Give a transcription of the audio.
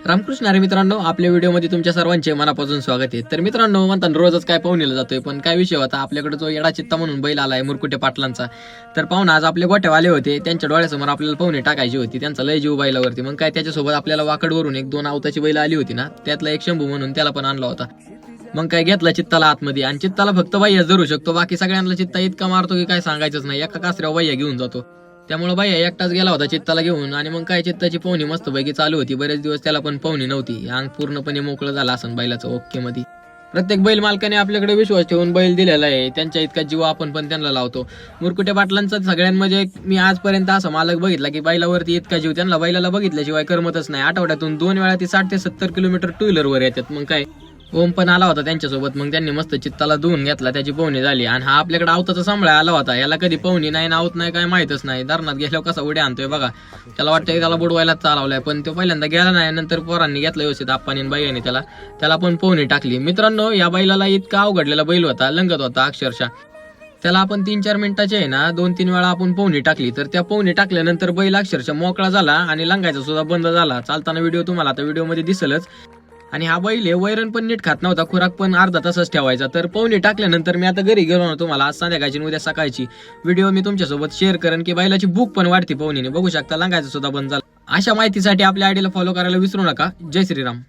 रामकृष्ण हरी मित्रांनो, आपल्या व्हिडिओमध्ये तुमच्या सर्वांचे मनापासून स्वागत आहे. तर मित्रांनो, म्हणतात रोजच काय पाहुणीला जातोय, पण काय विषय होता आपल्याकडे जो येडा चित्ता म्हणून बैल आलाय मुरकुटे पाटलांचा. तर पाहुणा आज आपले गोठ्यावाले होते, त्यांच्या डोळ्यासमोर आपल्याला पाहुणे टाकायची होती. त्यांचा लय जीव बैलावरती. मग काय त्याच्यासोबत आपल्याला वाकडवरून एक दोन आवताची बैल आली होती ना, त्यातला एक शंभू म्हणून त्याला पण आणला होता. मग काय घेतला चित्ताला आतमध्ये, आणि चित्ताला फक्त बाह्यच धरू शकतो, बाकी सगळ्यांना चित्ता इतका मारतो की काय सांगायचंच नाही. एका कासऱ्यावर बाह्य घेऊन जातो. त्यामुळे बाह्या एकटाच गेला होता चित्ताला घेऊन. आणि मग काय चित्ताची पाहुणी मस्तपैकी चालू होती. बरेच दिवस त्याला पण पाहुणी नव्हती. अंग पूर्णपणे मोकळं झाला असं बैलाचं ओके मध्ये. प्रत्येक बैल मालकाने आपल्याकडे विश्वास ठेवून बैल दिलेला आहे. त्यांच्या इतका जीव आपण पण त्यांना लावतो. मुरकुटे पाटलांचा सगळ्यांमध्ये मी आजपर्यंत असा मालक बघितला की बैलावरती इतका जीव, त्यांना बैलाला बघितल्याशिवाय करमतच नाही. आठवड्यातून 2 वेळा ती 60 ते 70 किलोमीटर टू व्हीलर वर येतात. मग काय ओम पण आला होता त्यांच्यासोबत. मग त्यांनी मस्त चित्ताला धुवून घेतला, त्याची पाहुणी झाली. आणि हा आपल्याकडे आवताचा सांभाळा आला होता. याला कधी पाहुणी नाही ना आवत नाही काय माहितच नाही. धरणात गेल्यावर कसा उड्या आणतोय बघा. त्याला वाटतं त्याला बुडवायला चालवलाय, पण तो पहिल्यांदा गेला नाही. नंतर पोरांनी घेतला व्यवस्थित, आप्पानी बाईने त्याला पण पाहुणी टाकली. मित्रांनो, या बैलाला इतका अवघडलेला बैल होता, लंगत होता अक्षरशः. त्याला आपण 3-4 मिनिटाचे आहे ना 2-3 वेळा आपण पाहुणी टाकली. तर त्या पाहुणी टाकल्यानंतर बैल अक्षरशः मोकळा झाला आणि लंगायचा सुद्धा बंद झाला. चालताना व्हिडिओ तुम्हाला आता व्हिडिओमध्ये दिसेलच. आणि हा बैल वैरण पण नीट खात नव्हता, खुराक पण अर्धा तासच ठेवायचा. तर पाहुणे टाकल्यानंतर मी आता घरी गेलो ना, तुम्हाला आज संध्याकाळची उद्या सकाळची व्हिडिओ मी तुमच्यासोबत शेअर करेन की बैलाची भूक पण वाढते पाहुणीने. बघू शकता लंगायचं सुद्धा बंद झालं. अशा माहितीसाठी आपल्या आयडीला फॉलो करायला विसरू नका. जय श्रीराम.